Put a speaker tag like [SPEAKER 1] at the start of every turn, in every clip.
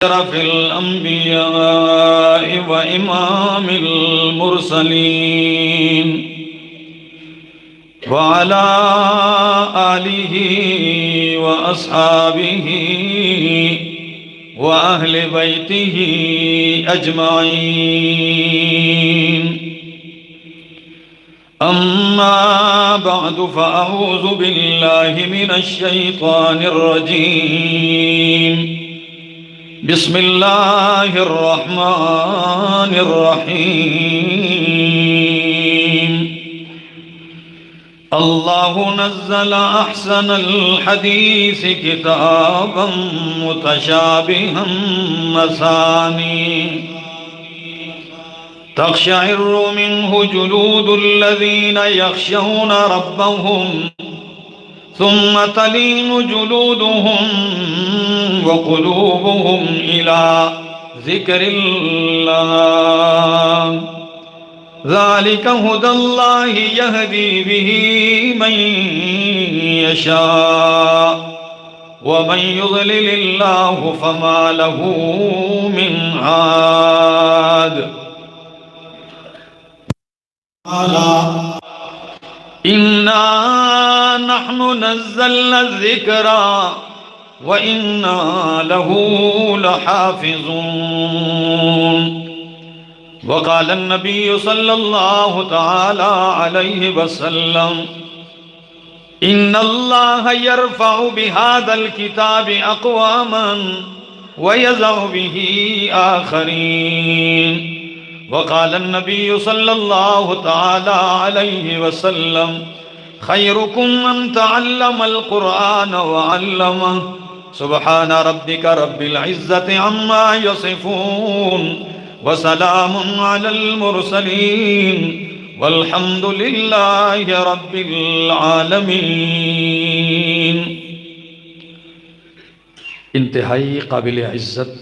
[SPEAKER 1] أشرف الأنبياء وإمام المرسلين وعلى آله وأصحابه وأهل بيته أجمعين. أما بعد فأعوذ بالله من الشيطان الرجيم. بسم الله الرحمن الرحيم. الله نزل أحسن الحديث كتابا متشابها مثاني تقشعر منه جلود الذين يخشون ربهم ثم تلين جلودهم وقلوبهم إلى ذكر الله. ذلك هدى الله يهدي به من يشاء ومن يضلل الله فما له من هاد. إنا نحن نزلنا الذكر وإنا له لحافظون. وقال النبي صلى الله تعالى عليه وسلم إن الله يرفع بهذا الكتاب أقواما ويضع به آخرين. وقال النبي صلى الله تعالى عليه وسلم خيركم من تعلم القرآن وعلمه. سبحان ربك رب العزة عما يصفون وسلام على المرسلين والحمد لله رب العالمين.
[SPEAKER 2] انتہائی قابل عزت،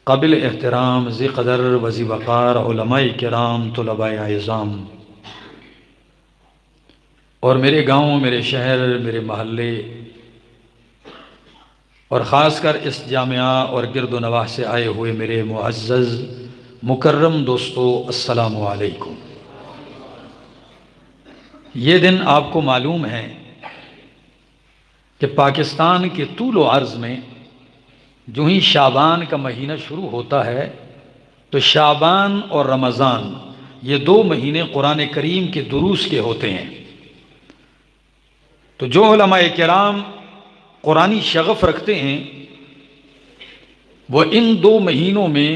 [SPEAKER 2] قابل احترام، ذی قدر و ذی وقار علماء کرام، طلباء اعظام، اور میرے گاؤں، میرے شہر، میرے محلے، اور خاص کر اس جامعہ اور گرد و نواح سے آئے ہوئے میرے معزز مکرم دوستو، السلام علیکم. یہ دن آپ کو معلوم ہے کہ پاکستان کے طول و عرض میں جو ہی شعبان کا مہینہ شروع ہوتا ہے تو شعبان اور رمضان یہ 2 مہینے قرآن کریم کے دروس کے ہوتے ہیں. تو جو علماء کرام قرآنی شغف رکھتے ہیں وہ ان 2 مہینوں میں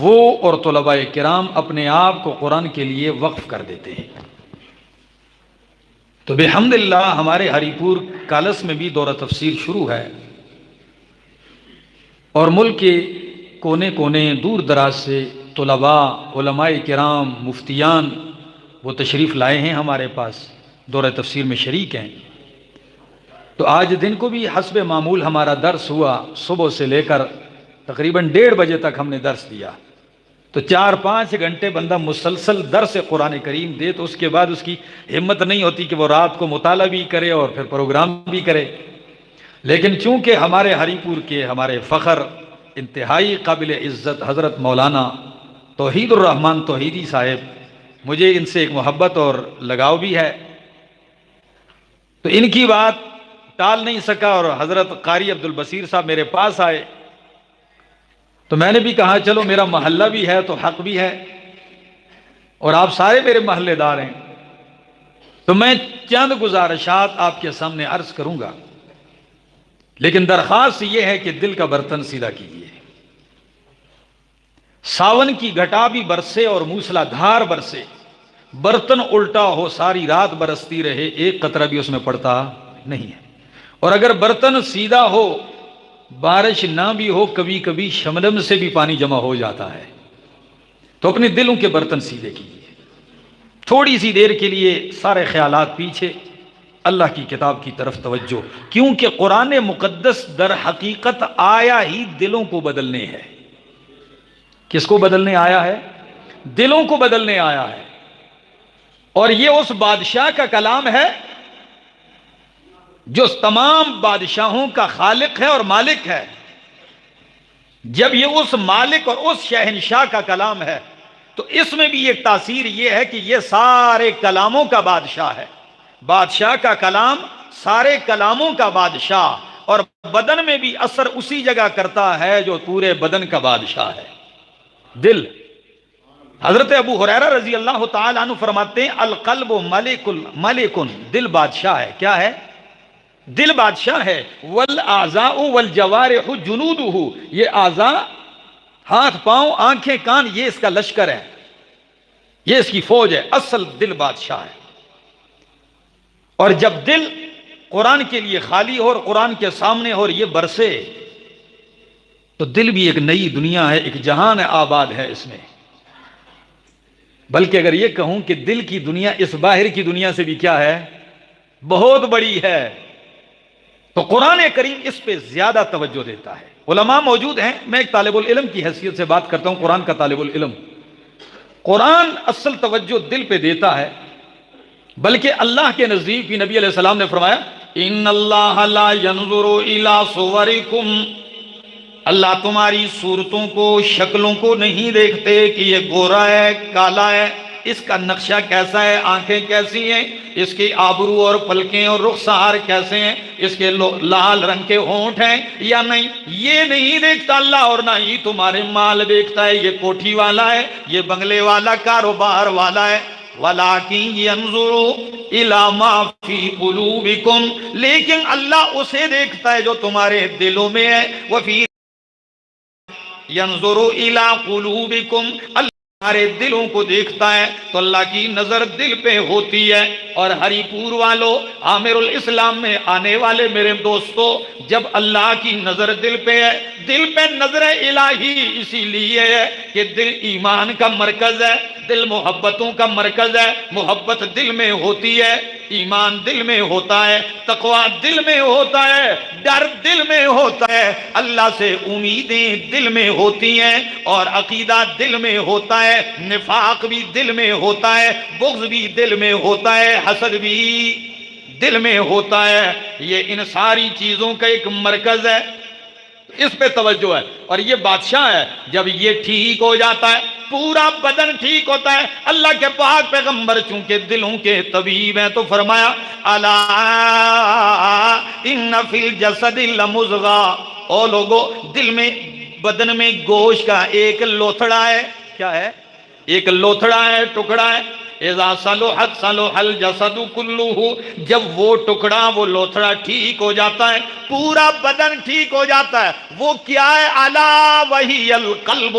[SPEAKER 2] وہ اور طلباء کرام اپنے آپ کو قرآن کے لیے وقف کر دیتے ہیں. تو بحمداللہ ہمارے ہری پور کالس میں بھی دورہ تفسیر شروع ہے اور ملک کے کونے کونے دور دراز سے طلباء، علماء کرام، مفتیان وہ تشریف لائے ہیں ہمارے پاس، دورہ تفسیر میں شریک ہیں. تو آج دن کو بھی حسب معمول ہمارا درس ہوا، صبح سے لے کر تقریباً 1:30 بجے تک ہم نے درس دیا. تو 4-5 گھنٹے بندہ مسلسل درس قرآن کریم دے تو اس کے بعد اس کی ہمت نہیں ہوتی کہ وہ رات کو مطالعہ بھی کرے اور پھر پروگرام بھی کرے. لیکن چونکہ ہمارے ہری پور کے ہمارے فخر انتہائی قابل عزت حضرت مولانا توحید الرحمن توحیدی صاحب، مجھے ان سے ایک محبت اور لگاؤ بھی ہے، تو ان کی بات ٹال نہیں سکا اور حضرت قاری عبدالبصیر صاحب میرے پاس آئے تو میں نے بھی کہا چلو میرا محلہ بھی ہے تو حق بھی ہے اور آپ سارے میرے محلے دار ہیں، تو میں چند گزارشات آپ کے سامنے عرض کروں گا، لیکن درخواست یہ ہے کہ دل کا برتن سیدھا کیجیے. ساون کی گھٹا بھی برسے اور موسلا دھار برسے، برتن الٹا ہو ساری رات برستی رہے، ایک قطرہ بھی اس میں پڑتا نہیں ہے. اور اگر برتن سیدھا ہو، بارش نہ بھی ہو، کبھی کبھی شبنم سے بھی پانی جمع ہو جاتا ہے. تو اپنے دلوں کے برتن سیدھے کیجیے. تھوڑی سی دیر کے لیے سارے خیالات پیچھے، اللہ کی کتاب کی طرف توجہ، کیونکہ قرآن مقدس در حقیقت آیا ہی دلوں کو بدلنے ہے. کس کو بدلنے آیا ہے؟ دلوں کو بدلنے آیا ہے. اور یہ اس بادشاہ کا کلام ہے جو تمام بادشاہوں کا خالق ہے اور مالک ہے. جب یہ اس مالک اور اس شہنشاہ کا کلام ہے تو اس میں بھی ایک تاثیر یہ ہے کہ یہ سارے کلاموں کا بادشاہ ہے. بادشاہ کا کلام سارے کلاموں کا بادشاہ، اور بدن میں بھی اثر اسی جگہ کرتا ہے جو پورے بدن کا بادشاہ ہے، دل. حضرت ابو ہریرہ رضی اللہ تعالی عنہ فرماتے ہیں القلب ملک، دل بادشاہ ہے. کیا ہے؟ دل بادشاہ ہے. والاعضاء والجوارح جنودہ، یہ اعضاء، ہاتھ پاؤں آنکھیں کان، یہ اس کا لشکر ہے، یہ اس کی فوج ہے. اصل دل بادشاہ ہے. اور جب دل قرآن کے لیے خالی ہو اور قرآن کے سامنے ہو اور یہ برسے تو دل بھی ایک نئی دنیا ہے، ایک جہان آباد ہے اس میں. بلکہ اگر یہ کہوں کہ دل کی دنیا اس باہر کی دنیا سے بھی کیا ہے، بہت بڑی ہے. تو قرآن کریم اس پہ زیادہ توجہ دیتا ہے. علماء موجود ہیں، میں ایک طالب العلم کی حیثیت سے بات کرتا ہوں، قرآن کا طالب العلم. قرآن اصل توجہ دل پہ دیتا ہے، بلکہ اللہ کے نزدیک بھی نبی علیہ السلام نے فرمایا ان اللہ لا ينظر الى صورکم، اللہ تمہاری صورتوں کو، شکلوں کو نہیں دیکھتے کہ یہ گورا ہے کالا ہے، اس کا نقشہ کیسا ہے، آنکھیں کیسی ہیں، اس کی آبرو اور پلکیں اور رخسار کیسے ہیں، اس کے لال رنگ کے ہونٹ ہیں یا نہیں، یہ نہیں دیکھتا اللہ. اور نہ ہی تمہارے مال دیکھتا ہے، یہ کوٹھی والا ہے، یہ بنگلے والا، کاروبار والا ہے. وَلَٰكِن يَنظُرُ إِلَىٰ مَا فِي قُلُوبِكُمْ، لیکن اللہ اسے دیکھتا ہے جو تمہارے دلوں میں ہے. وَفِي يَنظُرُ إِلَىٰ قُلُوبِكُمْ، اللہ ہمارے دلوں کو دیکھتا ہے. تو اللہ کی نظر دل پہ ہوتی ہے. اور ہری پور والوں، عامر الاسلام میں آنے والے میرے دوستو، جب اللہ کی نظر دل پہ ہے، دل پہ نظر الہی اسی لیے ہے کہ دل ایمان کا مرکز ہے، دل محبتوں کا مرکز ہے. محبت دل میں ہوتی ہے، ایمان دل میں ہوتا ہے، تقوی دل میں ہوتا ہے، ڈر دل میں ہوتا ہے، اللہ سے امیدیں دل میں ہوتی ہیں، اور عقیدہ دل میں ہوتا ہے، نفاق بھی دل میں ہوتا ہے، بغض بھی دل میں ہوتا ہے، حسد بھی دل میں ہوتا ہے. یہ ان ساری چیزوں کا ایک مرکز ہے، اس پہ توجہ ہے. اور یہ بادشاہ ہے، جب یہ ٹھیک ہو جاتا ہے پورا بدن ٹھیک ہوتا ہے. اللہ کے پاک پیغمبر چونکہ دلوں کے طبیب ہیں تو فرمایا الا ان فی الجسد لمضغہ، او لوگو، دل میں، بدن میں گوشت کا ایک لوتھڑا ہے. کیا ہے؟ ایک لوتھڑا ہے، ٹکڑا ہے. اذا صلحت صلح الجسد کلہ، جب وہ ٹکڑا، وہ لوتھڑا ٹھیک ہو جاتا ہے پورا بدن ٹھیک ہو جاتا ہے. وہ کیا ہے؟ الا وہی القلب،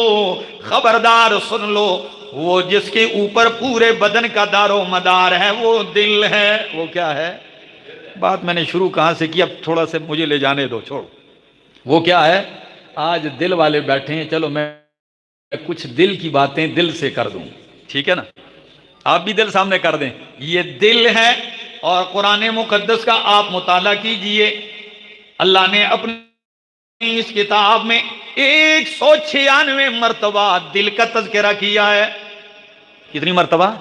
[SPEAKER 2] خبردار سن لو، وہ جس کے اوپر پورے بدن کا دار و مدار ہے وہ دل ہے. وہ کیا ہے؟ بات میں نے شروع کہاں سے کی، اب تھوڑا سے مجھے لے جانے دو، چھوڑ. وہ کیا ہے؟ آج دل والے بیٹھے ہیں، چلو میں کچھ دل کی باتیں دل سے کر دوں، ٹھیک ہے نا؟ آپ بھی دل سامنے کر دیں. یہ دل ہے، اور قرآن مقدس کا آپ مطالعہ کیجئے. اللہ نے اپنی اس کتاب میں 196 مرتبہ دل کا تذکرہ کیا ہے. کتنی مرتبہ؟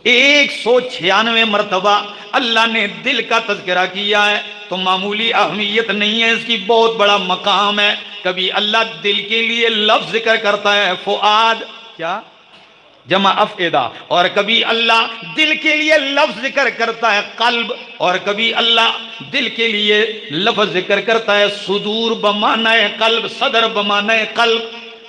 [SPEAKER 2] 196 مرتبہ اللہ نے دل کا تذکرہ کیا ہے. تو معمولی اہمیت نہیں ہے، اس کی بہت بڑا مقام ہے. کبھی اللہ دل کے لیے لفظ ذکر کرتا ہے فؤاد، کیا؟ جمع افئدہ. اور کبھی اللہ دل کے لیے لفظ ذکر کرتا ہے قلب، اور کبھی اللہ دل کے لیے لفظ ذکر کرتا ہے صدور بمعنی قلب، صدر بمعنی قلب.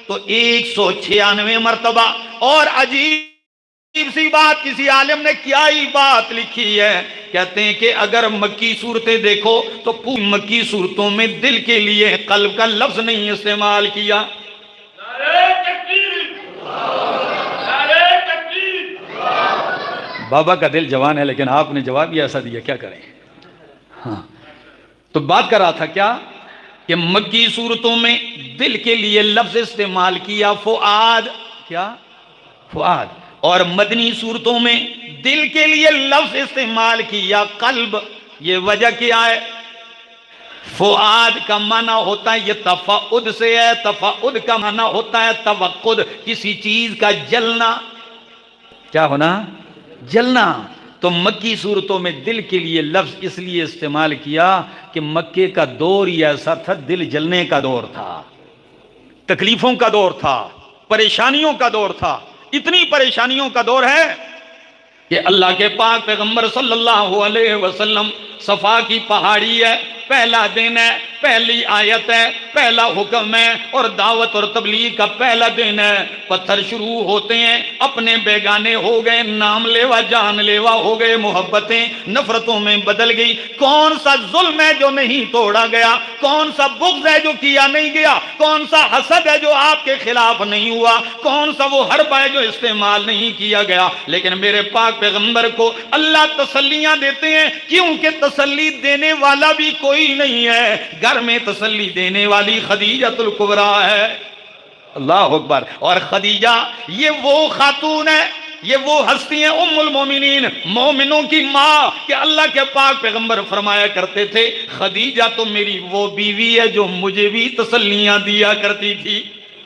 [SPEAKER 2] تو 196 مرتبہ. اور عجیب سی بات، کسی عالم نے کیا ہی بات لکھی ہے، کہتے ہیں کہ اگر مکی صورتیں دیکھو تو پوری مکی صورتوں میں دل کے لیے قلب کا لفظ نہیں استعمال کیا. بابا کا دل جوان ہے لیکن آپ نے جواب ہی ایسا دیا، کیا کریں. ہاں، تو بات کر رہا تھا کیا کہ مکی صورتوں میں دل کے لیے لفظ استعمال کیا فؤاد، کیا؟ فؤاد. اور مدنی صورتوں میں دل کے لیے لفظ استعمال کیا قلب. یہ وجہ کیا ہے؟ فؤاد کا معنی ہوتا ہے، یہ تفعد سے ہے، تفعد کا معنی ہوتا ہے توقد، کسی چیز کا جلنا. کیا ہونا؟ جلنا. تو مکی صورتوں میں دل کے لیے لفظ اس لیے استعمال کیا کہ مکے کا دور ہی ایسا تھا، دل جلنے کا دور تھا. تکلیفوں کا دور تھا، پریشانیوں کا دور تھا، اتنی پریشانیوں کا دور ہے کہ اللہ کے پاک پیغمبر صلی اللہ علیہ وسلم، صفا کی پہاڑی ہے، پہلا دن ہے، پہلی آیت ہے، پہلا حکم ہے، اور دعوت اور تبلیغ کا پہلا دن ہے، پتھر شروع ہوتے ہیں، اپنے بیگانے ہو گئے، نام لیوا جان لیوا ہو گئے، محبتیں نفرتوں میں بدل گئی۔ کون سا ظلم ہے جو نہیں توڑا گیا؟ کون سا بغض ہے جو کیا نہیں گیا؟ کون سا حسد ہے جو آپ کے خلاف نہیں ہوا؟ کون سا وہ حرب ہے جو استعمال نہیں کیا گیا؟ لیکن میرے پاک پیغمبر کو اللہ تسلیاں دیتے ہیں، کیونکہ تسلی دینے والا بھی کوئی نہیں ہے، گھر میں تسلی دینے والی خدیجۃ الکبریٰ ہے۔ اللہ اکبر۔ اور خدیجہ یہ وہ خاتون ہے، یہ وہ ہستی ہیں، ام المومنین، مومنوں کی ماں، کہ اللہ کے پاک پیغمبر فرمایا کرتے تھے خدیجہ تو میری وہ بیوی ہے جو مجھے بھی تسلیاں دیا کرتی تھی۔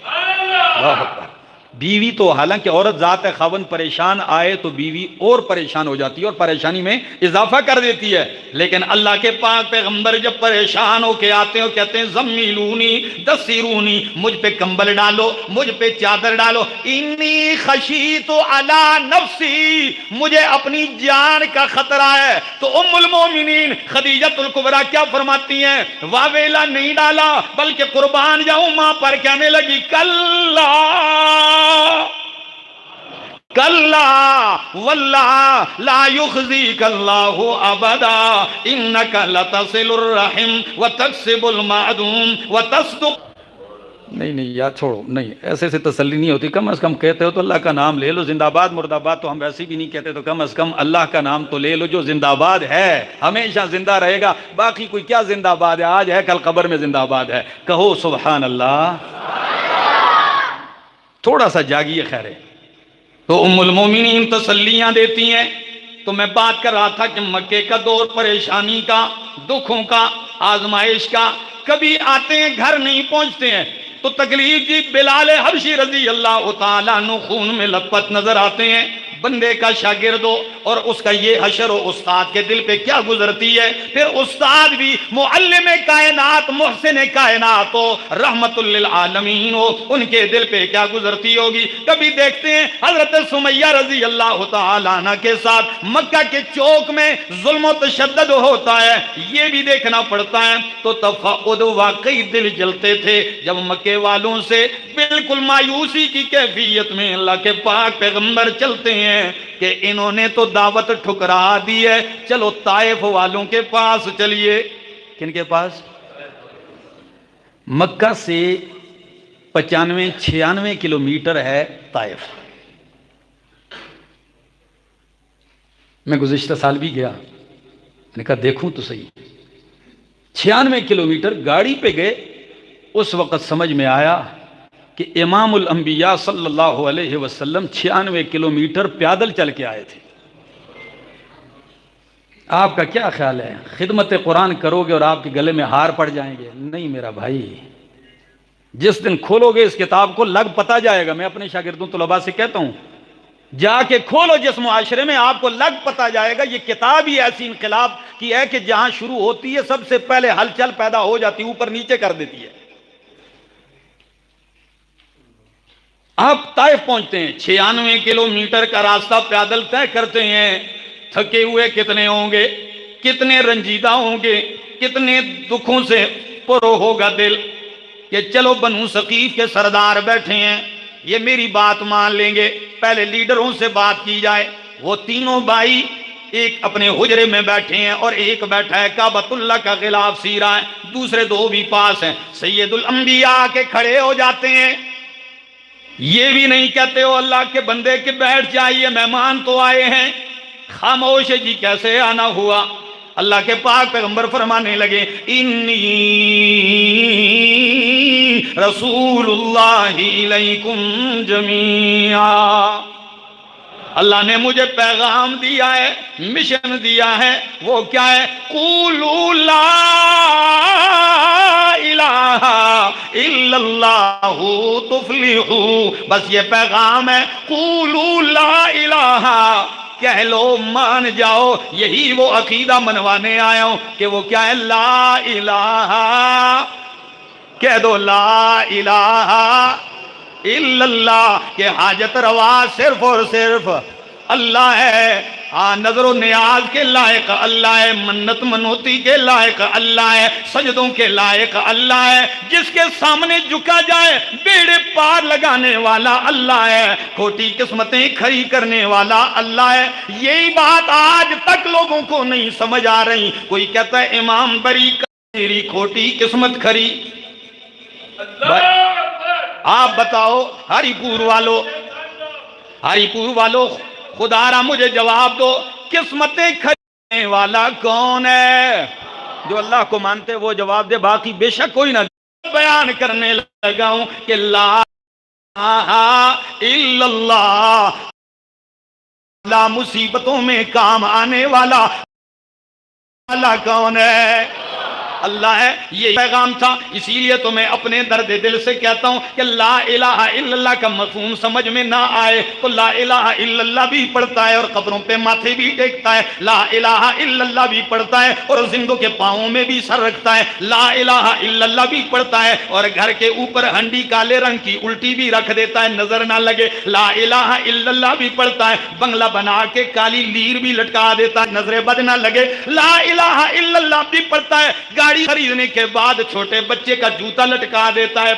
[SPEAKER 2] اللہ اکبر۔ بیوی تو حالانکہ عورت ذات خاوند پریشان آئے تو بیوی اور پریشان ہو جاتی ہے اور پریشانی میں اضافہ کر دیتی ہے، لیکن اللہ کے پاک پیغمبر جب پریشان ہو کے آتے ہیں کہتے ہیں زمیلونی دسیرونی، مجھ پہ کمبل ڈالو، مجھ پہ چادر ڈالو، انی خشیت علی نفسی، مجھے اپنی جان کا خطرہ ہے۔ تو ام المومنین خدیجۃ الکبریٰ کیا فرماتی ہیں؟ واویلا نہیں ڈالا بلکہ قربان جاؤں ماں پر، کہنے لگی کلا کلا واللہ لا یخزیک اللہ ابدا انک لتصل الرحم وتکسب المعدوم وتصدق۔ نہیں یار چھوڑو، نہیں ایسے سے تسلی نہیں ہوتی، کم از کم کہتے ہو تو اللہ کا نام لے لو، زندہ باد مرد آباد تو ہم ویسے بھی نہیں کہتے، تو کم از کم اللہ کا نام تو لے لو جو زندہ باد ہے، ہمیشہ زندہ رہے گا، باقی کوئی کیا زندہ باد ہے، آج ہے کل قبر میں زندہ باد ہے، کہو سبحان اللہ۔ تھوڑا سا جاگیے خیر ہے۔ تو ام المومنین تسلیاں دیتی ہیں۔ تو میں بات کر رہا تھا کہ مکے کا دور پریشانی کا، دکھوں کا، آزمائش کا، کبھی آتے ہیں گھر نہیں پہنچتے ہیں تو تکلیف جی۔ بلال حبشی رضی اللہ تعالیٰ عنہ خون میں لت پت نظر آتے ہیں، بندے کا شاگرد ہو اور اس کا یہ حشر و استاد کے دل پہ کیا گزرتی ہے، پھر استاد بھی معلم کائنات محسن کائنات ہو، رحمت للعالمین ہو، ان کے دل پہ کیا گزرتی ہوگی۔ کبھی دیکھتے ہیں حضرت سمیہ رضی اللہ تعالیٰ عنہ کے ساتھ مکہ کے چوک میں ظلم و تشدد ہوتا ہے، یہ بھی دیکھنا پڑتا ہے۔ تو تفقد واقعی دل جلتے تھے جب مکے والوں سے بالکل مایوسی کی کیفیت میں اللہ کے پاک پیغمبر چلتے ہیں کہ انہوں نے تو دعوت ٹھکرا دی ہے، چلو طائف والوں کے پاس چلیے۔ کن کے پاس؟ مکہ سے 95-96 کلومیٹر ہے طائف۔ میں گزشتہ سال بھی گیا، میں نے کہا دیکھوں تو صحیح، 96 کلومیٹر گاڑی پہ گئے۔ اس وقت سمجھ میں آیا کہ امام الانبیاء صلی اللہ علیہ وسلم 96 کلومیٹر پیادل چل کے آئے تھے۔ آپ کا کیا خیال ہے؟ خدمت قرآن کرو گے اور آپ کے گلے میں ہار پڑ جائیں گے؟ نہیں میرا بھائی، جس دن کھولو گے اس کتاب کو لگ پتا جائے گا۔ میں اپنے شاگردوں طلباء سے کہتا ہوں جا کے کھولو جس معاشرے میں، آپ کو لگ پتا جائے گا۔ یہ کتاب ہی ایسی انقلاب کی ہے کہ جہاں شروع ہوتی ہے سب سے پہلے ہلچل پیدا ہو جاتی، اوپر نیچے کر دیتی ہے۔ آپ طائف پہنچتے ہیں، 96 کلومیٹر کا راستہ پیادل طے کرتے ہیں۔ تھکے ہوئے کتنے ہوں گے، کتنے رنجیدہ ہوں گے، کتنے دکھوں سے پر ہوگا دل کہ چلو بنو ثقیف کے سردار بیٹھے ہیں، یہ میری بات مان لیں گے، پہلے لیڈروں سے بات کی جائے۔ وہ تینوں بھائی ایک اپنے حجرے میں بیٹھے ہیں اور ایک بیٹھا ہے کعبۃ اللہ کا غلاف سی رہا ہے، دوسرے دو بھی پاس ہیں۔ سید الانبیاء کے کھڑے ہو جاتے ہیں، یہ بھی نہیں کہتے ہو اللہ کے بندے کے بیٹھ جائیے، مہمان تو آئے ہیں۔ خاموش جی کیسے آنا ہوا؟ اللہ کے پاک پیغمبر فرمانے لگے انی رسول اللہ الیکم جمیعا، اللہ نے مجھے پیغام دیا ہے، مشن دیا ہے، وہ کیا ہے؟ قولوا لا الہ الا اللہ تفلحوا، بس یہ پیغام ہے، قولوا لا الہ، کہہ لو مان جاؤ، یہی وہ عقیدہ منوانے آیا ہوں کہ وہ کیا ہے؟ لا الہ،
[SPEAKER 1] کہہ دو لا الہ الا اللہ کہ حاجت روا صرف اور صرف اللہ ہے. ہاں نظر و نیاز کے لائق اللہ ہے, منت منوتی کے لائق اللہ ہے, سجدوں کے لائق اللہ ہے. جس کے سامنے جھکا جائے بیڑے پار لگانے والا اللہ ہے, کھوٹی قسمتیں کھری کرنے والا اللہ ہے. یہی بات آج تک لوگوں کو نہیں سمجھ آ رہی. کوئی کہتا ہے امام بری میری کھوٹی قسمت کھری. آپ بتاؤ ہری پور والو خدا را مجھے جواب دو, قسمتیں کھرینے والا کون ہے؟ جو اللہ کو مانتے وہ جواب دے, باقی بے شک کوئی نہ. بیان کرنے لگا ہوں کہ لا الہ الا اللہ, لا مصیبتوں میں کام آنے والا اللہ کون ہے؟ اللہ ہے. یہ پیغام تھا, اسی لیے تو میں اپنے درد دل سے کہتا ہوں کہ لا الہ الا اللہ کا مفہوم سمجھ میں نہ آئے تو لا الہ الا اللہ بھی پڑھتا ہے اور قبروں پہ ماتھے بھی ٹیکتا ہے, لا الہ الا اللہ بھی پڑھتا ہے اور زندوں کے پاؤں میں بھی سر رکھتا ہے, لا الہ الا اللہ بھی پڑھتا ہے اور گھر کے اوپر ہنڈی کالے رنگ کی الٹی بھی رکھ دیتا ہے نظر نہ لگے, لا الہ الا اللہ بھی پڑھتا ہے, بنگلہ بنا کے کالی لیر بھی لٹکا دیتا ہے نظر بد نہ لگے, لا الہ الا اللہ بھی پڑھتا ہے, گاڑی خریدنے کے بعد چھوٹے بچے کا جوتا لٹکا دیتا ہے,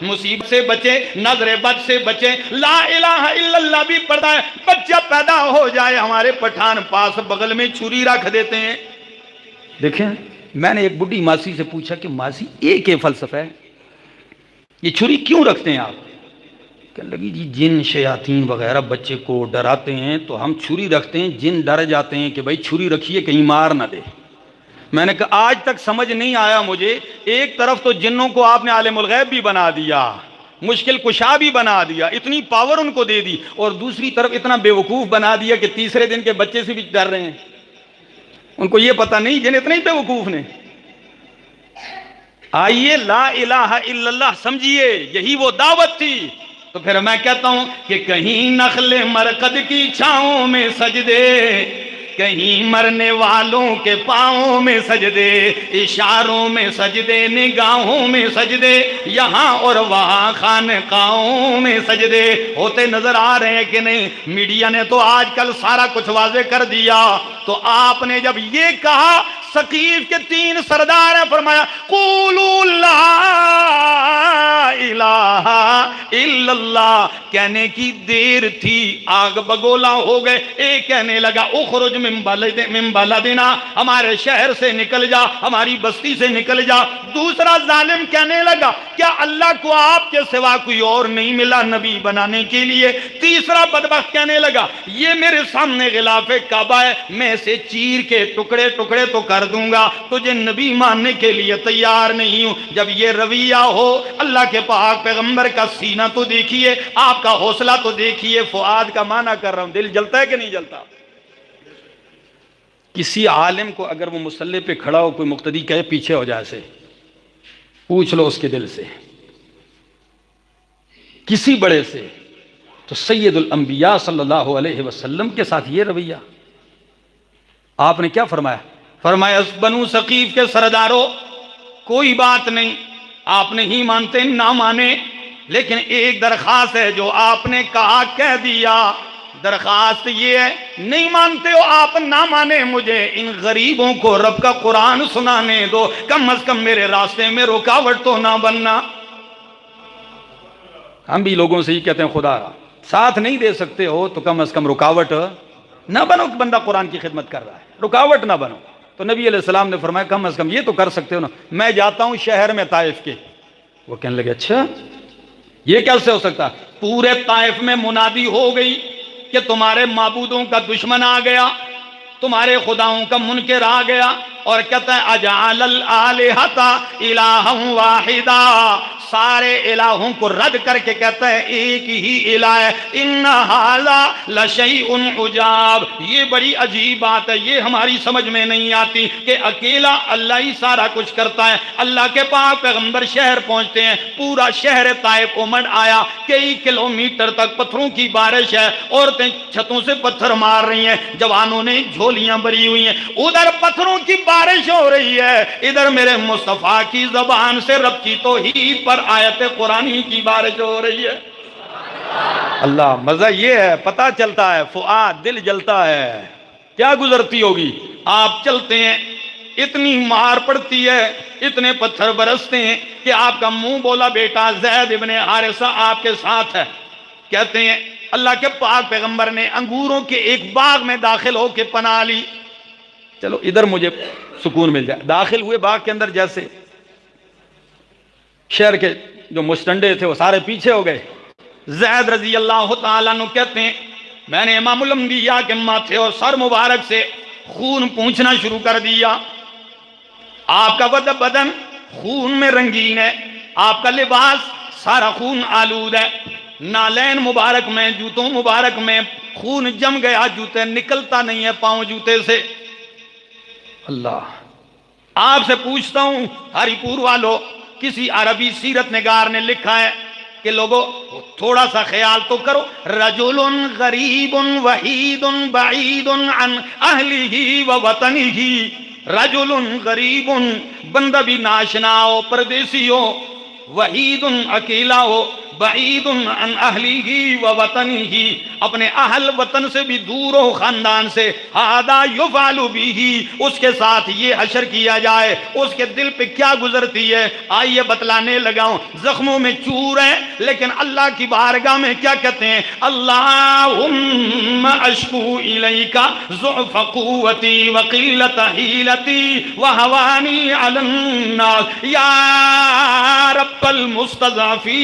[SPEAKER 1] مصیبت سے بچے, نظر بد سے بچے, لا الہ الا اللہ بھی پڑھتا ہے. بچہ پیدا ہو جائے ہمارے پٹھان پاس بغل میں چھری رکھ دیتے ہیں. دیکھیں میں نے ایک بڈھی ماسی سے پوچھا کہ ماسی ایک فلسفہ ہے, یہ چھری کیوں رکھتے ہیں آپ؟ کہنے لگی جی جن شیاطین وغیرہ بچے کو ڈراتے ہیں تو ہم چھری رکھتے ہیں, جن ڈر جاتے ہیں کہ بھائی چھری رکھیے کہیں مار نہ دے. میں نے کہا آج تک سمجھ نہیں آیا مجھے, ایک طرف تو جنوں کو آپ نے عالم الغیب بھی بنا دیا, مشکل کشا بھی بنا دیا, اتنی پاور ان کو دے دی, اور دوسری طرف اتنا بے وقوف بنا دیا کہ تیسرے دن کے بچے سے بھی ڈر رہے ہیں. ان کو یہ پتہ نہیں جن اتنے ہی بے وقوف نے. آئیے لا الہ الا اللہ سمجھیے, یہی وہ دعوت تھی. تو پھر میں کہتا ہوں کہ کہیں نخل مرقد کی چھاؤں میں سجدے, کہیں مرنے والوں کے پاؤں میں سجدے, اشاروں میں سجدے, نگاہوں میں سجدے, یہاں اور وہاں خانقاہوں میں سجدے ہوتے نظر آ رہے ہیں کہ نہیں؟ میڈیا نے تو آج کل سارا کچھ واضح کر دیا. تو آپ نے جب یہ کہا, ثقیف کے 3 سردار ہیں, فرمایا قولوا لا الہ الا اللہ. کہنے کی دیر تھی, آگ بگولا ہو گئے. ایک کہنے لگا اخرج من بلدنا, ہمارے شہر سے نکل جا, ہماری بستی سے نکل جا. دوسرا ظالم کہنے لگا کیا اللہ کو آپ کے سوا کوئی اور نہیں ملا نبی بنانے کے لیے؟ تیسرا بدبخت کہنے لگا یہ میرے سامنے غلاف کعبہ ہے, میں اسے چیر کے ٹکڑے ٹکڑے تو کر دوں گا, تجھے نبی ماننے کے لیے تیار نہیں ہوں. جب یہ رویہ ہو, اللہ کے پاک پیغمبر کا سینہ تو دیکھیے, آپ کا حوصلہ تو دیکھیے. فؤاد کا معنی کر رہا ہوں, دل جلتا ہے کہ نہیں جلتا؟ کسی عالم کو اگر وہ مصلی پہ کھڑا ہو, کوئی مقتدی کہے پیچھے ہو جائے, سے پوچھ لو اس کے دل سے, کسی بڑے سے, تو سید الانبیاء صلی اللہ علیہ وسلم کے ساتھ یہ رویہ. آپ نے کیا فرمایا؟ فرمایا بنو ثقیف کے سرداروں کوئی بات نہیں, آپ نہیں مانتے نہ مانے, لیکن ایک درخواست ہے, جو آپ نے کہا کہہ دیا. درخواست یہ ہے, نہیں مانتے ہو آپ نہ مانے, مجھے ان غریبوں کو رب کا قرآن سنانے دو, کم از کم میرے راستے میں رکاوٹ تو نہ بننا. ہم بھی لوگوں سے ہی کہتے ہیں خدا ساتھ نہیں دے سکتے ہو تو کم از کم رکاوٹ نہ بنو. بندہ قرآن کی خدمت کر رہا ہے, رکاوٹ نہ بنو. تو نبی علیہ السلام نے فرمایا کم از کم یہ تو کر سکتے ہو نا, میں جاتا ہوں شہر میں طائف کے. وہ کہنے لگے اچھا یہ کیسے ہو سکتا؟ پورے طائف میں منادی ہو گئی کہ تمہارے معبودوں کا دشمن آ گیا, تمہارے خداؤں کا منکر آ گیا, اور کہتا ہے اجعل الالہۃ الہا واحدا, سارے الہوں کو رد کر کے کہتا ہے ایک ہی الہ ہے. ان ھذا لشیء عجاب, یہ بڑی عجیب بات ہے, یہ ہماری سمجھ میں نہیں آتی کہ اکیلا اللہ ہی سارا کچھ کرتا ہے. اللہ کے پاک پیغمبر شہر پہنچتے ہیں, پورا شہر طائف امڑ آیا, کئی کلومیٹر تک پتھروں کی بارش ہے, عورتیں چھتوں سے پتھر مار رہی ہیں, جوانوں نے جھولیاں بھری ہوئی ہیں, ادھر پتھروں کی بارش ہو رہی ہے، ادھر میرے مصطفیٰ کی زبان سے رب کی توحید پر آیت قرآنی کی بارش ہو رہی ہے۔ اللہ، مزہ یہ ہے، پتہ چلتا ہے، فؤاد دل جلتا ہے، کیا گزرتی ہوگی۔ آپ چلتے ہیں، اتنی مار پڑتی ہے، اتنے پتھر برستے ہیں کہ آپ کا منہ بولا بیٹا زید ابن حارثہ آپ کے ساتھ ہے۔ کہتے ہیں اللہ کے پاک پیغمبر نے انگوروں کے ایک باغ میں داخل ہو کے پناہ لی، چلو ادھر مجھے سکون مل جائے۔ داخل ہوئے باغ کے اندر، جیسے شہر کے جو مستنڈے تھے وہ سارے پیچھے ہو گئے۔ زید رضی اللہ تعالیٰ عنہ کہتے ہیں میں نے امام الانبیاء کے ماتھے اور سر مبارک سے خون پونچھنا شروع کر دیا۔ آپ کا بدن خون میں رنگین ہے، آپ کا لباس سارا خون آلود ہے، نالین مبارک میں، جوتوں مبارک میں خون جم گیا، جوتے نکلتا نہیں ہے پاؤں جوتے سے۔ اللہ، آپ سے پوچھتا ہوں ہری پور والوں، کسی عربی سیرت نگار نے لکھا ہے کہ لوگوں تھوڑا سا خیال تو کرو، رجل غریب وحید بعید عن اہلہ و وطنہ، رجل غریب، بندہ بھی ناشنا ہو، پردیسی ہو، وحید اکیلا ہو، بعید عن اہلہ و وطنہ، اپنے اہل وطن سے بھی دور ہو، خاندان سے، ھذا یفعل بہ، اس کے ساتھ یہ حشر کیا جائے، اس کے دل پہ کیا گزرتی ہے۔ آئیے بتلانے لگا ہوں، زخموں میں چور ہیں لیکن اللہ کی بارگاہ میں کیا کہتے ہیں، اللہم اشکو الیک ضعف قوتی وقلت حیلتی وہوانی علی الناس یا رب المستضعفین۔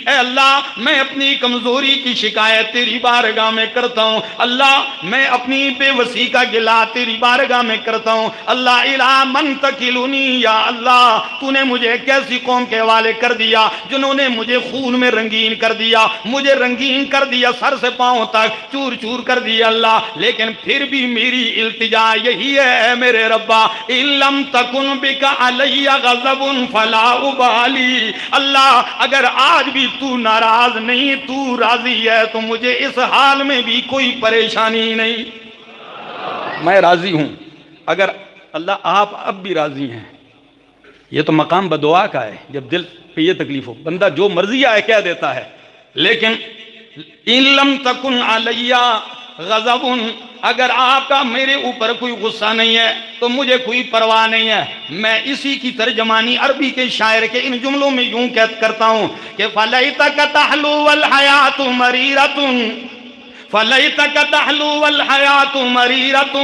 [SPEAKER 1] اے اللہ، میں اپنی کمزوری کی شکایت تیری بارگاہ میں کرتا ہوں، اللہ میں اپنی بے وسی کا گلہ تیری بارگاہ میں کرتا ہوں، اللہ الہ من تکلنی، یا اللہ تو نے مجھے ایک ایسی قوم کے حوالے کر دیا جنہوں نے مجھے خون میں رنگین کر دیا، مجھے رنگین کر دیا، سر سے پاؤں تک چور چور کر دیا اللہ، لیکن پھر بھی میری التجا یہی ہے اے میرے ربا، ان لم تکن بک علی غضب فلا ابالی، اللہ اگر آج بھی تو ناراض نہیں، تو راضی ہے، تو مجھے اس حال میں بھی کوئی پریشانی نہیں، میں راضی ہوں۔ اگر اللہ آپ اب بھی راضی ہیں، یہ تو مقام بدعا کا ہے، جب دل پہ یہ تکلیف ہو بندہ جو مرضی آئے کہہ دیتا ہے، لیکن ان لم تکن علی غضب، اگر آپ کا میرے اوپر کوئی غصہ نہیں ہے تو مجھے کوئی پرواہ نہیں ہے۔ میں اسی کی ترجمانی عربی کے شاعر کے ان جملوں میں یوں کرتا ہوں کہ فَلَيْتَكَ تَحْلُو وَالْحَيَاةُ مَرِيرَةٌ، فَلَيْتَكَ تَحْلُو وَالْحَيَاةُ مَرِيرَةٌ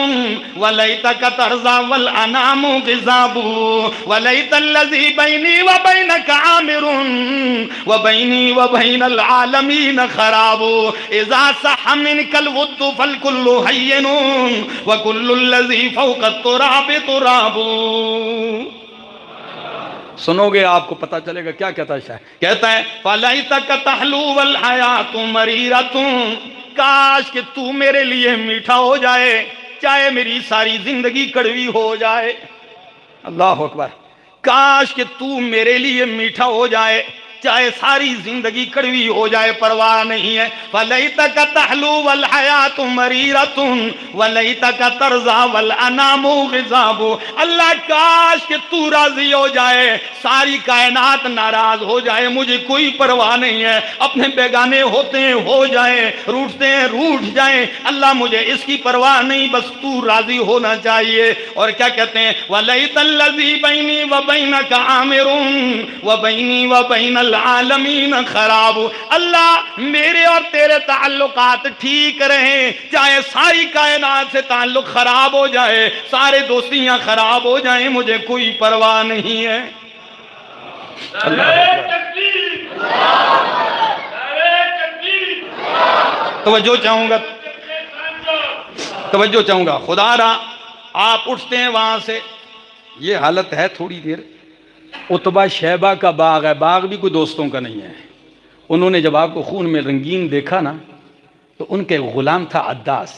[SPEAKER 1] وَلَيْتَكَ تَرْضَى وَالْأَنَامُ غِضَابٌ وَلَيْتَ الَّذِي بَيْنِي وَبَيْنَكَ عَامِرٌ وَبَيْنِي وَبَيْنَ الْعَالَمِينَ خَرَابٌ إِذَا صَحَّ مِنْكَ الْوُدُّ فَالْكُلُّ هَيِّنٌ وَكُلُّ الَّذِي فَوْقَ التُّرَابِ تُرَابٌ۔ سنو گے آپ کو پتہ چلے گا کیا کہتا ہے شاعر، کہتا ہے فَلَيْتَكَ تَحْلُو وَالْحَيَاةُ مَرِيرَةٌ، کاش کہ تو میرے لیے میٹھا ہو جائے، چاہے میری ساری زندگی کڑوی ہو جائے۔ اللہ اکبر، کاش کہ تو میرے لیے میٹھا ہو جائے، چاہے ساری زندگی کڑوی ہو جائے، پرواہ نہیں ہے۔ فَلَيْتَكَ تَحْلُو وَالْحَيَاةُ مَرِيرَةٌ وَلَيْتَكَ تَرْضَى وَالْأَنَامُ غِضَابٌ، اللہ کاش کہ تو راضی ہو جائے، ساری کائنات ناراض ہو جائے، مجھے کوئی پرواہ نہیں ہے، اپنے بیگانے ہوتے ہیں ہو جائیں، روٹتے ہیں روٹ جائیں، اللہ مجھے اس کی پرواہ نہیں، بس تو راضی ہونا چاہیے۔ اور کیا کہتے ہیں وَلَيْتَ الَّذِي بَيْنِي وَبَيْنَكَ عَامِرٌ وَبَيْنِي وَبَيْنَ العالمین خراب، اللہ میرے اور تیرے تعلقات ٹھیک رہیں، چاہے ساری کائنات سے تعلق خراب ہو جائے، سارے دوستیاں خراب ہو جائیں، مجھے کوئی پرواہ نہیں ہے۔ توجہ چاہوں گا خدا را، آپ اٹھتے ہیں وہاں سے، یہ حالت ہے تھوڑی دیر، عتبہ شیبہ کا باغ ہے، باغ بھی کوئی دوستوں کا نہیں ہے، انہوں نے جب آپ کو خون میں رنگین دیکھا نا تو ان کے غلام تھا عداس،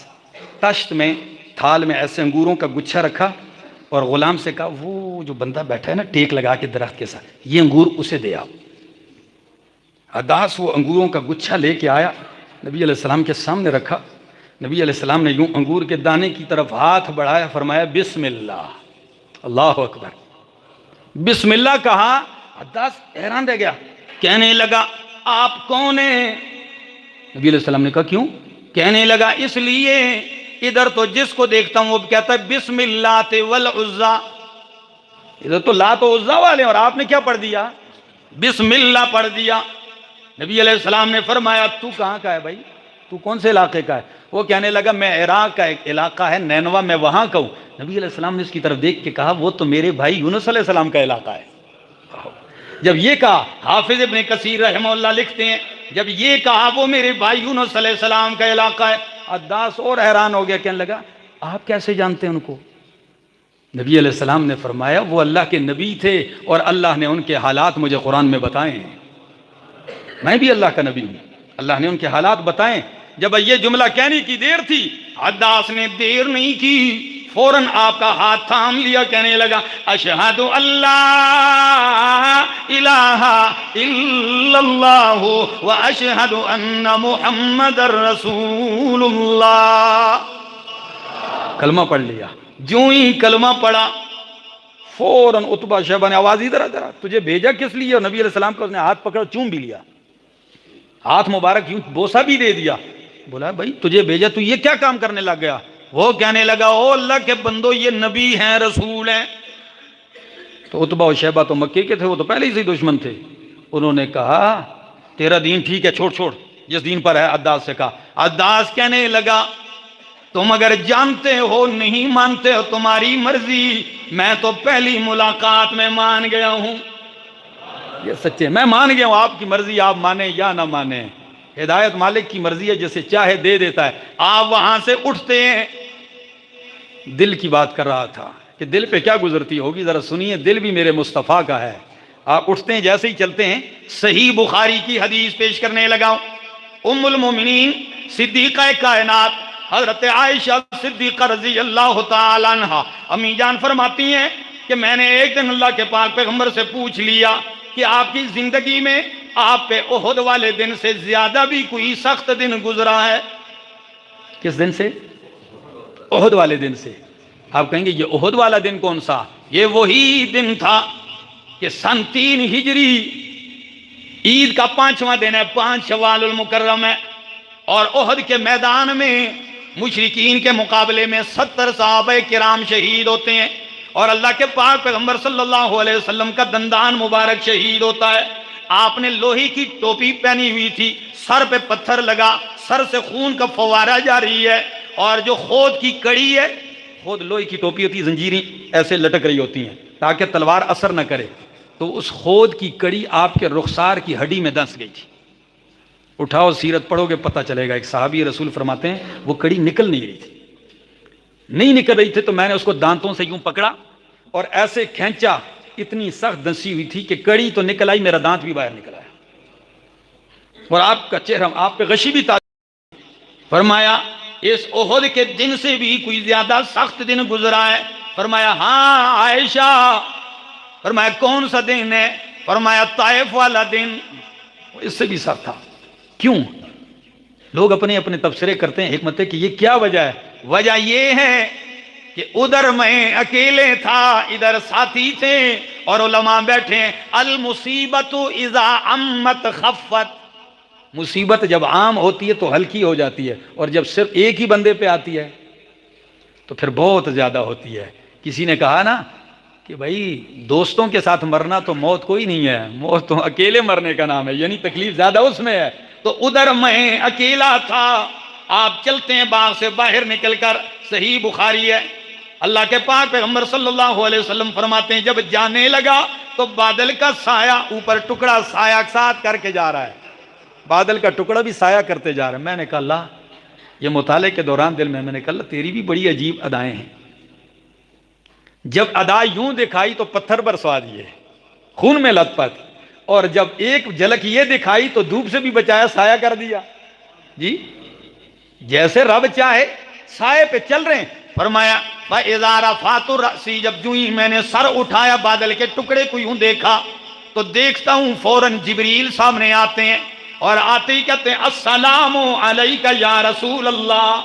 [SPEAKER 1] تشت میں تھال میں ایسے انگوروں کا گچھا رکھا اور غلام سے کہا وہ جو بندہ بیٹھا ہے نا ٹیک لگا کے درخت کے ساتھ، یہ انگور اسے دے آؤ۔ عداس وہ انگوروں کا گچھا لے کے آیا، نبی علیہ السلام کے سامنے رکھا،
[SPEAKER 2] نبی علیہ السلام نے یوں انگور کے دانے کی طرف ہاتھ بڑھایا، فرمایا بسم اللہ، اللہ اکبر، بسم اللہ کہا۔ عداس حیران رہ گیا، کہنے لگا آپ کون ہیں؟ نبی علیہ السلام نے کہا کیوں؟ کہنے لگا اس لیے ادھر تو جس کو دیکھتا ہوں وہ کہتا ہے بسم اللہ والعزا، ادھر تو لات و عزا والے، اور آپ نے کیا پڑھ دیا؟ بسم اللہ پڑھ دیا۔ نبی علیہ السلام نے فرمایا تو کہاں کا ہے بھائی، تو کون سے علاقے کا ہے؟ وہ کہنے لگا میں عراق کا ایک علاقہ ہے نینوا، میں وہاں کا ہوں۔ نبی علیہ السلام نے اس کی طرف دیکھ کے کہا وہ تو میرے بھائی یونس علیہ السلام کا علاقہ ہے۔ جب یہ کہا، حافظ ابن کثیر رحمہ اللہ لکھتے ہیں جب یہ کہا وہ میرے بھائی یونس علیہ السلام کا علاقہ ہے، عداس اور حیران ہو گیا، کہنے لگا آپ کیسے جانتے ہیں ان کو؟ نبی علیہ السلام نے فرمایا وہ اللہ کے نبی تھے اور اللہ نے ان کے حالات مجھے قرآن میں بتائے ہیں، میں بھی اللہ کا نبی ہوں، اللہ نے ان کے حالات بتائے۔ جب یہ جملہ کہنے کی دیر تھی، عداس نے دیر نہیں کی، فوراً آپ کا ہاتھ تھام لیا، کہنے لگا اشہد اللہ الہ الا اللہ و اشہد ان محمد رسول اللہ۔ کلمہ پڑھ لیا۔ جو ہی کلمہ پڑھا فوراً عتبہ شیبہ نے آواز ادھر ادھر، تجھے بھیجا کس لیے؟ اور نبی علیہ السلام کا اس نے ہاتھ پکڑا، چوم بھی لیا، ہاتھ مبارک یوں بوسہ بھی دے دیا، بولا بھائی تجھے بھیجا تو یہ کیا کام کرنے لگ گیا؟ وہ کہنے لگا او اللہ کے بندو یہ نبی ہیں، رسول ہیں۔ تو عتبہ و شیبہ تو مکے کے تھے، وہ تو پہلے ہی سے دشمن تھے، انہوں نے کہا تیرا دین ٹھیک ہے، چھوڑ چھوڑ جس دین پر ہے۔ عداس سے کہا، عداس کہنے لگا تم اگر جانتے ہو نہیں مانتے ہو تمہاری مرضی، میں تو پہلی ملاقات میں مان گیا ہوں، یہ سچے میں مان گیا ہوں، آپ کی مرضی، آپ مانیں یا نہ مانیں، ہدایت مالک کی مرضی ہے، جسے چاہے دے دیتا ہے۔ آپ وہاں سے اٹھتے ہیں، دل کی بات کر رہا تھا کہ دل پہ کیا گزرتی ہوگی، ذرا سنیے، دل بھی میرے مصطفیٰ کا ہے۔ آپ اٹھتے ہیں، جیسے ہی چلتے ہیں صحیح بخاری کی حدیث پیش کرنے لگا۔ ام المومنین صدیقہ کائنات حضرت عائشہ صدیقہ رضی اللہ تعالی عنہ امی جان فرماتی ہیں کہ میں نے ایک دن اللہ کے پاک پیغمبر سے پوچھ لیا کہ آپ کی زندگی میں آپ پہ احد والے دن سے زیادہ بھی کوئی سخت دن گزرا ہے؟ کس دن سے؟ احد والے دن سے۔ آپ کہیں گے یہ احد والا دن کون سا؟ یہ وہی دن تھا کہ سن 3 ہجری عید کا 5واں دن ہے، 5 شوال المکرم ہے، اور احد کے میدان میں مشرکین کے مقابلے میں 70 صحابہ کرام شہید ہوتے ہیں، اور اللہ کے پاک پیغمبر صلی اللہ علیہ وسلم کا دندان مبارک شہید ہوتا ہے۔ آپ نے لوہی کی ٹوپی پہنی ہوئی تھی، سر پہ پتھر لگا، سر سے خون کا فوارہ جاری ہے، اور جو خود کی کڑی ہے، خود لوہی کی ٹوپی ہوتی، زنجیریں ایسے لٹک رہی ہوتی ہیں تاکہ تلوار اثر نہ کرے، تو اس خود کی کڑی آپ کے رخسار کی ہڈی میں دھنس گئی تھی۔ اٹھاؤ سیرت پڑھو گے پتہ چلے گا۔ ایک صحابی رسول فرماتے ہیں وہ کڑی نکل نہیں رہی تھی، نہیں نکل رہی تھی، تو میں نے اس کو دانتوں سے یوں پکڑا اور ایسے کھینچا، اتنی سخت دنسی ہوئی تھی کہ کڑی تو نکل آئی، میرا دانت بھی باہر نکل آیا، اور آپ کا چہرہ، آپ پہ غشی بھی تازہ۔ فرمایا اس احد کے دن سے بھی کوئی زیادہ سخت دن گزرا ہے؟ فرمایا ہاں عائشہ۔ فرمایا کون سا دن ہے؟ فرمایا طائف والا دن، اس سے بھی سخت تھا۔ کیوں؟ لوگ اپنے اپنے تبصرے کرتے ہیں حکمت ہے کہ یہ کیا وجہ ہے؟ وجہ یہ ہے کہ ادھر میں اکیلے تھا، ادھر ساتھی تھے، اور علماء بیٹھے ہیں۔ المصیبت اذا عمت خفت، مصیبت جب عام ہوتی ہے تو ہلکی ہو جاتی ہے، اور جب صرف ایک ہی بندے پہ آتی ہے تو پھر بہت زیادہ ہوتی ہے۔ کسی نے کہا نا کہ بھائی دوستوں کے ساتھ مرنا تو موت کوئی نہیں ہے، موت تو اکیلے مرنے کا نام ہے، یعنی تکلیف زیادہ اس میں ہے۔ تو ادھر میں اکیلا تھا، آپ چلتے ہیں باغ سے باہر نکل کر، صحیح بخاری ہے، اللہ کے پاک پیغمبر صلی اللہ علیہ وسلم فرماتے ہیں جب جانے لگا تو بادل کا سایہ اوپر ٹکڑا سایہ ساتھ کر کے جا رہا ہے، بادل کا ٹکڑا بھی سایہ کرتے جا رہا ہے۔ میں نے کہا اللہ، یہ مطالعے کے دوران دل میں نے کہا اللہ تیری بھی بڑی عجیب ادائیں ہیں، جب ادا یوں دکھائی تو پتھر برسوا دیے، خون میں لت پت، اور جب ایک جھلک یہ دکھائی تو دھوپ سے بھی بچایا، سایہ کر دیا۔ جی جیسے رب چاہے سائے پہ چل رہے ہیں۔ فرمایا فَإِذَا رَفَعْتُ رَأْسِي، جب جو ہی میں نے سر اٹھایا بادل کے ٹکڑے کو یوں دیکھا تو دیکھتا ہوں فوراً جبریل سامنے آتے ہیں، اور آتے ہی کہتے ہیں السلام علیکہ یا رسول اللہ،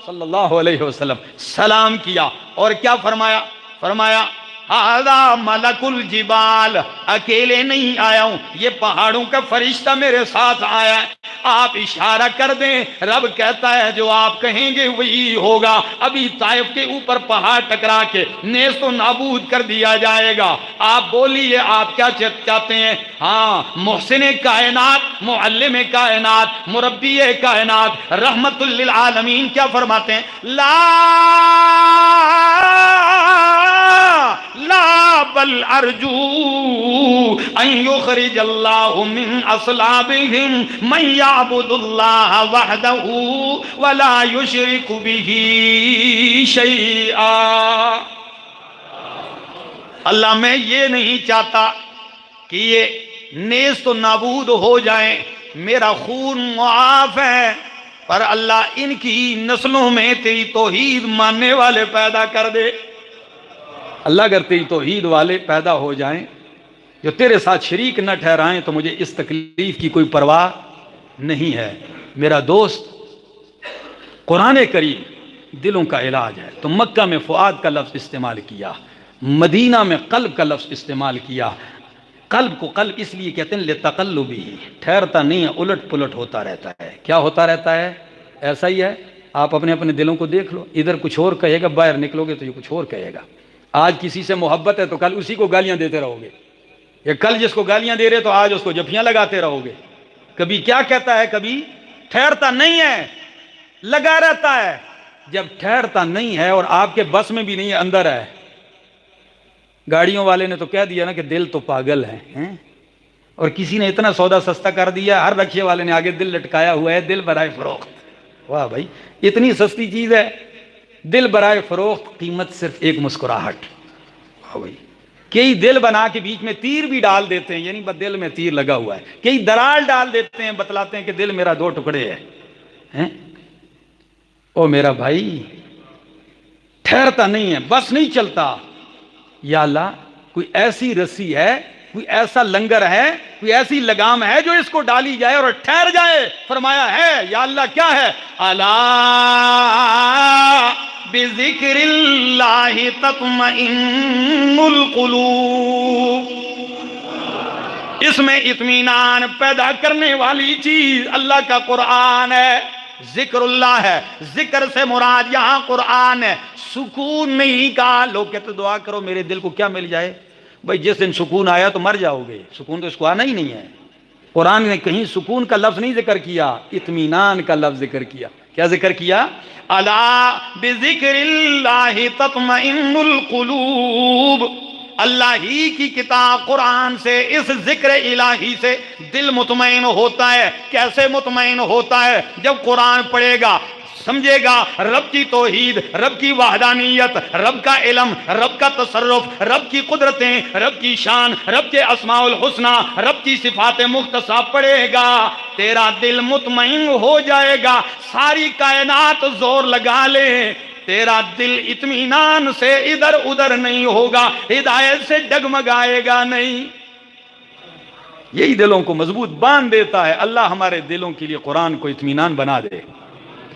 [SPEAKER 1] صلی اللہ علیہ وسلم سلام کیا اور کیا فرمایا؟ فرمایا ہذا ملک الجبال، اکیلے نہیں آیا ہوں، یہ پہاڑوں کا فرشتہ میرے ساتھ آیا ہے، آپ اشارہ کر دیں۔ رب کہتا ہے جو آپ کہیں گے وہی ہوگا۔ ابھی طائف کے اوپر پہاڑ ٹکرا کے نیست و نابود کر دیا جائے گا۔ آپ بولیے آپ کیا چاہتے ہیں؟ ہاں، محسن کائنات، معلم کائنات، مربی کائنات، رحمت للعالمین کیا فرماتے ہیں؟ لا بل ارجو ان یخرج اللہ من اصلابہم من یعبد اللہ وحدہ ولا یشرک بہ شیئا۔ اللہ میں یہ نہیں چاہتا کہ یہ نیست و نابود ہو جائیں، میرا خون معاف ہے، پر اللہ ان کی نسلوں میں تیری توحید ماننے والے پیدا کر دے۔ اللہ اگر تیری توحید والے پیدا ہو جائیں جو تیرے ساتھ شریک نہ ٹھہرائیں تو مجھے اس تکلیف کی کوئی پرواہ نہیں ہے۔ میرا دوست، قرآن کریم دلوں کا علاج ہے۔ تو مکہ میں فؤاد کا لفظ استعمال کیا، مدینہ میں قلب کا لفظ استعمال کیا۔ قلب کو قلب اس لیے کہتے ہیں لتقلبی، ٹھہرتا نہیں ہے، الٹ پلٹ ہوتا رہتا ہے۔ کیا ہوتا رہتا ہے؟ ایسا ہی ہے، آپ اپنے اپنے دلوں کو دیکھ لو، ادھر کچھ اور کہے گا، باہر نکلو گے تو یہ کچھ اور کہے گا۔ آج کسی سے محبت ہے تو کل اسی کو گالیاں دیتے رہو گے، یا کل جس کو گالیاں دے رہے تو آج اس کو جفیاں لگاتے رہو گے۔ کبھی کیا کہتا ہے، کبھی ٹھہرتا نہیں ہے، لگا رہتا ہے۔ جب ٹھہرتا نہیں ہے اور آپ کے بس میں بھی نہیں ہے، اندر ہے۔ گاڑیوں والے نے تو کہہ دیا نا کہ دل تو پاگل ہے، اور کسی نے اتنا سودا سستا کر دیا، ہر رکشے والے نے آگے دل لٹکایا ہوا ہے، دل برائے فروخت۔ واہ بھائی، اتنی سستی چیز ہے دل برائے فروخت، قیمت صرف ایک مسکراہٹ۔ واہ بھائی، کئی دل بنا کے بیچ میں تیر بھی ڈال دیتے ہیں، یعنی دل میں تیر لگا ہوا ہے، کئی درال ڈال دیتے ہیں، بتلاتے ہیں کہ دل میرا 2 ٹکڑے ہے۔ او میرا بھائی، ٹھہرتا نہیں ہے، بس نہیں چلتا۔ یا اللہ، کوئی ایسی رسی ہے، کوئی ایسا لنگر ہے، کوئی ایسی لگام ہے جو اس کو ڈالی جائے اور ٹھہر جائے۔ فرمایا ہے، یا اللہ کیا ہے؟ الا بذکر اللہ تطمئن القلوب، اس میں اطمینان پیدا کرنے والی چیز اللہ کا قرآن ہے، ذکر اللہ ہے۔ ذکر سے مراد یہاں قرآن ہے۔ سکون نہیں کہا، لوگ کہتے دعا کرو میرے دل کو کیا مل جائے۔ بھائی جس دن سکون آیا تو مر جاؤ گے، سکون تو اس کو آنا ہی نہیں ہے۔ قرآن نے کہیں سکون کا لفظ نہیں ذکر کیا، اطمینان کا لفظ ذکر کیا۔ کیا ذکر کیا؟ الا بذکر اللہ تطمئن القلوب، اللہ ہی کی کتاب قرآن سے، اس ذکر الہی سے دل مطمئن ہوتا ہے۔ کیسے مطمئن ہوتا ہے؟ جب قرآن پڑھے گا، سمجھے گا رب کی توحید، رب کی وحدانیت، رب کا علم، رب کا تصرف، رب کی قدرتیں، رب کی شان، رب کے اسماء الحسنہ، رب کی صفات مختصہ پڑھے گا، تیرا دل مطمئن ہو جائے گا۔ ساری کائنات زور لگا لے، تیرا دل اطمینان سے ادھر ادھر نہیں ہوگا، ہدایت سے ڈگمگائے گا نہیں۔ یہی دلوں کو مضبوط باندھ دیتا ہے۔ اللہ ہمارے دلوں کے لیے قرآن کو اطمینان بنا دے،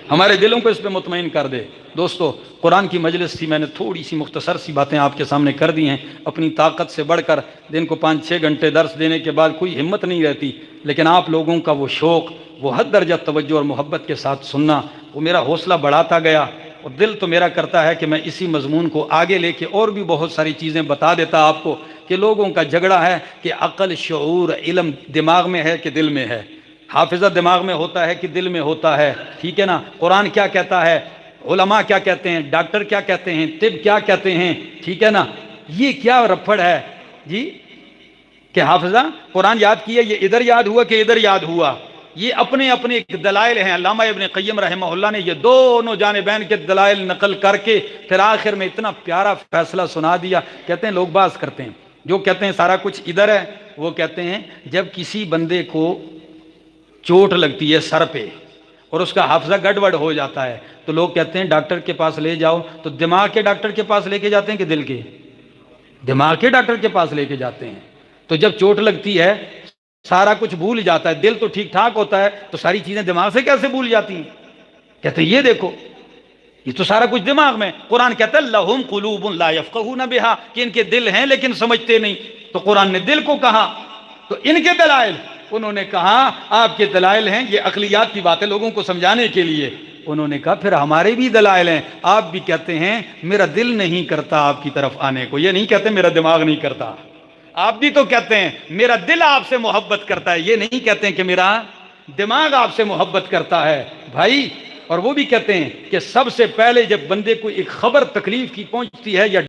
[SPEAKER 1] ہمارے دلوں کو اس پہ مطمئن کر دے۔ دوستو، قرآن کی مجلس تھی، میں نے تھوڑی سی مختصر سی باتیں آپ کے سامنے کر دی ہیں۔ اپنی طاقت سے بڑھ کر دن کو 5-6 گھنٹے درس دینے کے بعد کوئی ہمت نہیں رہتی، لیکن آپ لوگوں کا وہ شوق، وہ حد درجہ توجہ اور محبت کے ساتھ سننا، وہ میرا حوصلہ بڑھاتا گیا، اور دل تو میرا کرتا ہے کہ میں اسی مضمون کو آگے لے کے اور بھی بہت ساری چیزیں بتا دیتا آپ کو، کہ لوگوں کا جھگڑا ہے کہ عقل، شعور، علم دماغ میں ہے کہ دل میں ہے، حافظہ دماغ میں ہوتا ہے کہ دل میں ہوتا ہے، ٹھیک ہے نا؟ قرآن کیا کہتا ہے، علماء کیا کہتے ہیں، ڈاکٹر کیا کہتے ہیں، طب کیا کہتے ہیں، ٹھیک ہے نا؟ یہ کیا رپھڑ ہے جی کہ حافظہ قرآن یاد کیا، یہ ادھر یاد ہوا کہ ادھر یاد ہوا؟ یہ اپنے اپنے دلائل ہیں۔ علامہ ابن قیم رحمہ اللہ نے یہ دونوں جانبین کے دلائل نقل کر کے پھر آخر میں اتنا پیارا فیصلہ سنا دیا۔ کہتے ہیں لوگ باز کرتے ہیں، جو کہتے ہیں سارا کچھ ادھر ہے، وہ کہتے ہیں جب کسی بندے کو چوٹ لگتی ہے سر پہ اور اس کا حافظہ گڑبڑ ہو جاتا ہے تو لوگ کہتے ہیں ڈاکٹر کے پاس لے جاؤ، تو دماغ کے ڈاکٹر کے پاس لے کے جاتے ہیں کہ دل کے؟ دماغ کے ڈاکٹر کے پاس لے کے جاتے ہیں۔ تو جب چوٹ لگتی ہے سارا کچھ بھول جاتا ہے، دل تو ٹھیک ٹھاک ہوتا ہے، تو ساری چیزیں دماغ سے کیسے بھول جاتی ہیں؟ کہتے ہیں یہ دیکھو یہ تو سارا کچھ دماغ میں. قرآن کہتا ہے لہم قلوب لا یفقہون بہا کہ ان کے دل ہیں لیکن سمجھتے نہیں. تو قرآن نے دل کو کہا. تو ان کے دلائل انہوں نے کہا آپ کے دلائل ہیں یہ عقلیات کی باتیں لوگوں کو سمجھانے کے لیے. انہوں نے کہا پھر ہمارے بھی دلائل ہیں. آپ بھی کہتے ہیں میرا دل نہیں کرتا آپ کی طرف آنے کو, یہ نہیں کہتے میرا دماغ نہیں کرتا. آپ بھی تو کہتے ہیں میرا دل آپ سے محبت کرتا ہے, یہ نہیں کہتے ہیں کہ میرا دماغ آپ سے محبت کرتا ہے بھائی. اور وہ بھی کہتے ہیں کہ سب سے پہلے جب بندے کو ایک خبر تکلیف کی پہنچتی ہے یا